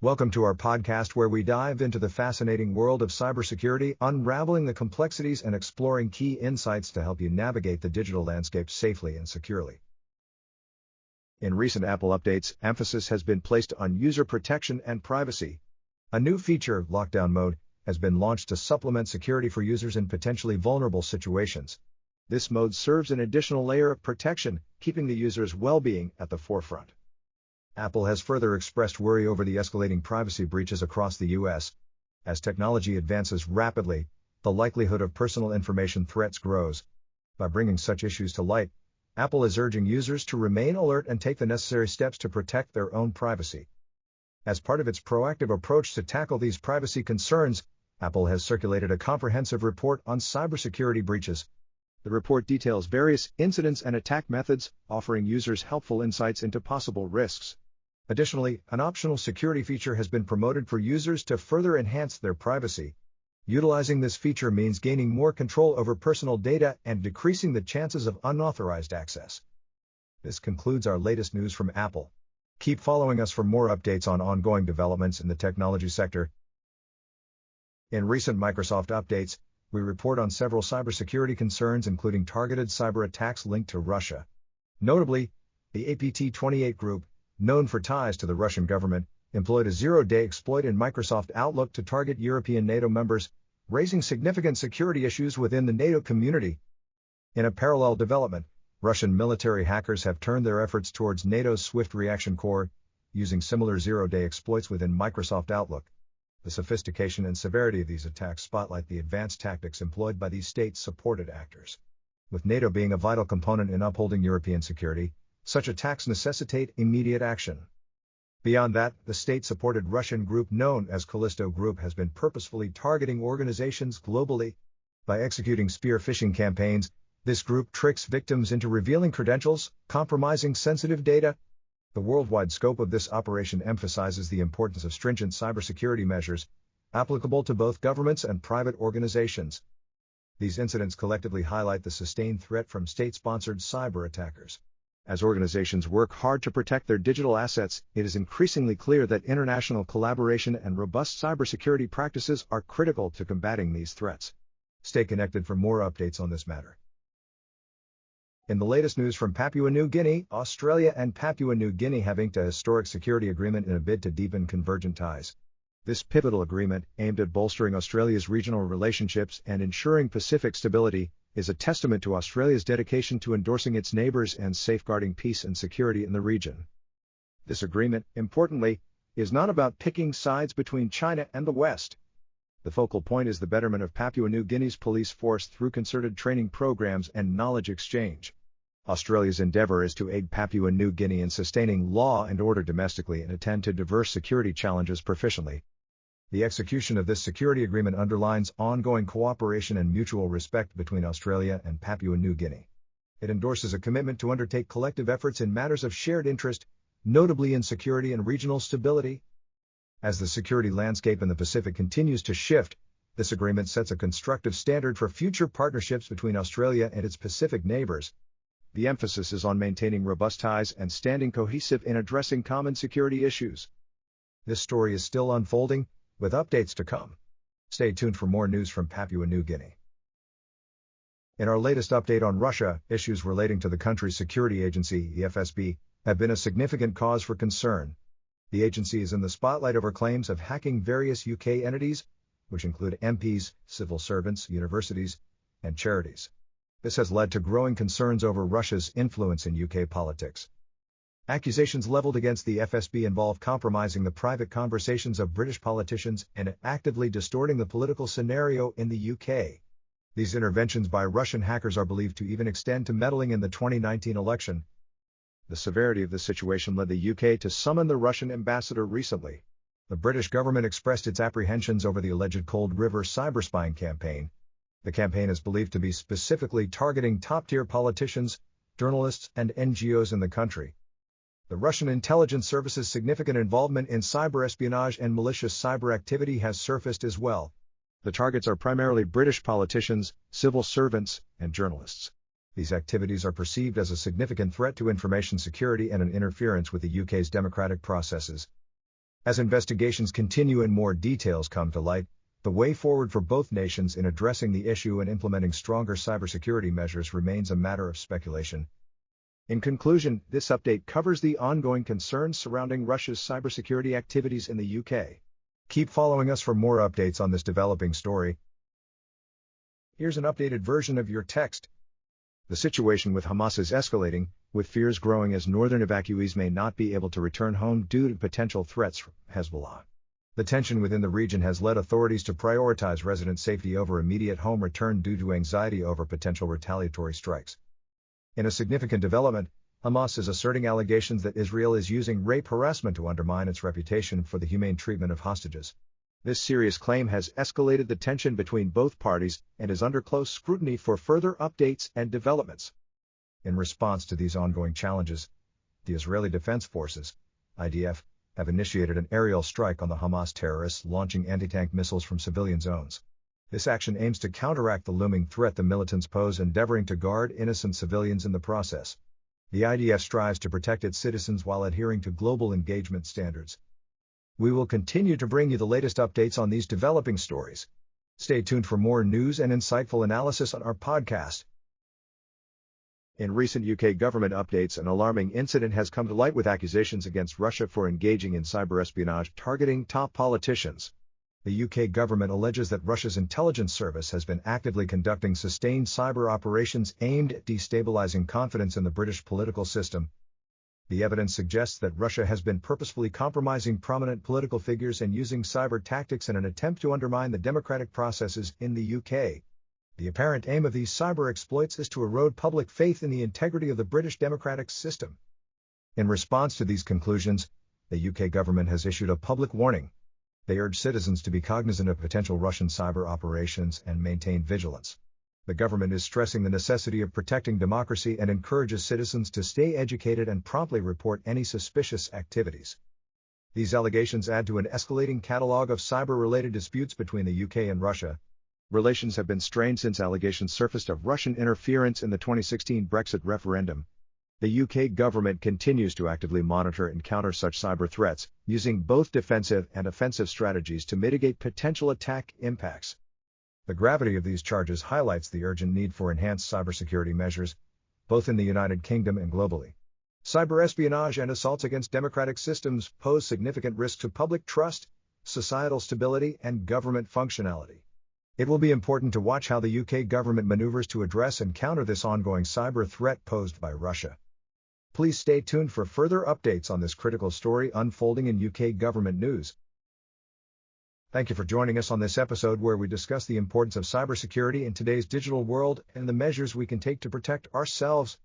Welcome to our podcast where we dive into the fascinating world of cybersecurity, unraveling the complexities and exploring key insights to help you navigate the digital landscape safely and securely. In recent Apple updates, emphasis has been placed on user protection and privacy. A new feature, Lockdown Mode, has been launched to supplement security for users in potentially vulnerable situations. This mode serves an additional layer of protection, keeping the user's well-being at the forefront. Apple has further expressed worry over the escalating privacy breaches across the U.S. As technology advances rapidly, the likelihood of personal information threats grows. By bringing such issues to light, Apple is urging users to remain alert and take the necessary steps to protect their own privacy. As part of its proactive approach to tackle these privacy concerns, Apple has circulated a comprehensive report on cybersecurity breaches. The report details various incidents and attack methods, offering users helpful insights into possible risks. Additionally, an optional security feature has been promoted for users to further enhance their privacy. Utilizing this feature means gaining more control over personal data and decreasing the chances of unauthorized access. This concludes our latest news from Apple. Keep following us for more updates on ongoing developments in the technology sector. In recent Microsoft updates, we report on several cybersecurity concerns including targeted cyber attacks linked to Russia. Notably, the APT28 group, known for ties to the Russian government, employed a zero-day exploit in Microsoft Outlook to target European NATO members, raising significant security issues within the NATO community. In a parallel development, Russian military hackers have turned their efforts towards NATO's Swift Reaction Corps, using similar zero-day exploits within Microsoft Outlook. The sophistication and severity of these attacks spotlight the advanced tactics employed by these state-supported actors. With NATO being a vital component in upholding European security, such attacks necessitate immediate action. Beyond that, the state-supported Russian group known as Callisto Group has been purposefully targeting organizations globally. By executing spear phishing campaigns, this group tricks victims into revealing credentials, compromising sensitive data. The worldwide scope of this operation emphasizes the importance of stringent cybersecurity measures, applicable to both governments and private organizations. These incidents collectively highlight the sustained threat from state-sponsored cyber attackers. As organizations work hard to protect their digital assets, it is increasingly clear that international collaboration and robust cybersecurity practices are critical to combating these threats. Stay connected for more updates on this matter. In the latest news from Papua New Guinea, Australia and Papua New Guinea have inked a historic security agreement in a bid to deepen convergent ties. This pivotal agreement, aimed at bolstering Australia's regional relationships and ensuring Pacific stability, is a testament to Australia's dedication to endorsing its neighbors and safeguarding peace and security in the region. This agreement, importantly, is not about picking sides between China and the West. The focal point is the betterment of Papua New Guinea's police force through concerted training programs and knowledge exchange. Australia's endeavour is to aid Papua New Guinea in sustaining law and order domestically and attend to diverse security challenges proficiently. The execution of this security agreement underlines ongoing cooperation and mutual respect between Australia and Papua New Guinea. It endorses a commitment to undertake collective efforts in matters of shared interest, notably in security and regional stability. As the security landscape in the Pacific continues to shift, this agreement sets a constructive standard for future partnerships between Australia and its Pacific neighbors. The emphasis is on maintaining robust ties and standing cohesive in addressing common security issues. This story is still unfolding, with updates to come. Stay tuned for more news from Papua New Guinea. In our latest update on Russia, issues relating to the country's security agency, the FSB, have been a significant cause for concern. The agency is in the spotlight over claims of hacking various UK entities, which include MPs, civil servants, universities, and charities. This has led to growing concerns over Russia's influence in UK politics. Accusations leveled against the FSB involve compromising the private conversations of British politicians and actively distorting the political scenario in the UK. These interventions by Russian hackers are believed to even extend to meddling in the 2019 election. The severity of the situation led the UK to summon the Russian ambassador recently. The British government expressed its apprehensions over the alleged Cold River cyberspying campaign. The campaign is believed to be specifically targeting top-tier politicians, journalists, and NGOs in the country. The Russian intelligence service's significant involvement in cyber espionage and malicious cyber activity has surfaced as well. The targets are primarily British politicians, civil servants, and journalists. These activities are perceived as a significant threat to information security and an interference with the UK's democratic processes. As investigations continue and more details come to light, the way forward for both nations in addressing the issue and implementing stronger cybersecurity measures remains a matter of speculation. In conclusion, this update covers the ongoing concerns surrounding Russia's cybersecurity activities in the UK. Keep following us for more updates on this developing story. Here's an updated version of your text. The situation with Hamas is escalating, with fears growing as northern evacuees may not be able to return home due to potential threats from Hezbollah. The tension within the region has led authorities to prioritize resident safety over immediate home return due to anxiety over potential retaliatory strikes. In a significant development, Hamas is asserting allegations that Israel is using rape harassment to undermine its reputation for the humane treatment of hostages. This serious claim has escalated the tension between both parties and is under close scrutiny for further updates and developments. In response to these ongoing challenges, the Israeli Defense Forces, IDF, have initiated an aerial strike on the Hamas terrorists, launching anti-tank missiles from civilian zones. This action aims to counteract the looming threat the militants pose, endeavoring to guard innocent civilians in the process. The IDF strives to protect its citizens while adhering to global engagement standards. We will continue to bring you the latest updates on these developing stories. Stay tuned for more news and insightful analysis on our podcast. In recent UK government updates, an alarming incident has come to light with accusations against Russia for engaging in cyber espionage targeting top politicians. The UK government alleges that Russia's intelligence service has been actively conducting sustained cyber operations aimed at destabilizing confidence in the British political system. The evidence suggests that Russia has been purposefully compromising prominent political figures and using cyber tactics in an attempt to undermine the democratic processes in the UK. The apparent aim of these cyber exploits is to erode public faith in the integrity of the British democratic system. In response to these conclusions, the UK government has issued a public warning. They urge citizens to be cognizant of potential Russian cyber operations and maintain vigilance. The government is stressing the necessity of protecting democracy and encourages citizens to stay educated and promptly report any suspicious activities. These allegations add to an escalating catalog of cyber-related disputes between the UK and Russia. Relations have been strained since allegations surfaced of Russian interference in the 2016 Brexit referendum. The UK government continues to actively monitor and counter such cyber threats, using both defensive and offensive strategies to mitigate potential attack impacts. The gravity of these charges highlights the urgent need for enhanced cybersecurity measures, both in the United Kingdom and globally. Cyber espionage and assaults against democratic systems pose significant risks to public trust, societal stability, and government functionality. It will be important to watch how the UK government maneuvers to address and counter this ongoing cyber threat posed by Russia. Please stay tuned for further updates on this critical story unfolding in UK government news. Thank you for joining us on this episode where we discuss the importance of cybersecurity in today's digital world and the measures we can take to protect ourselves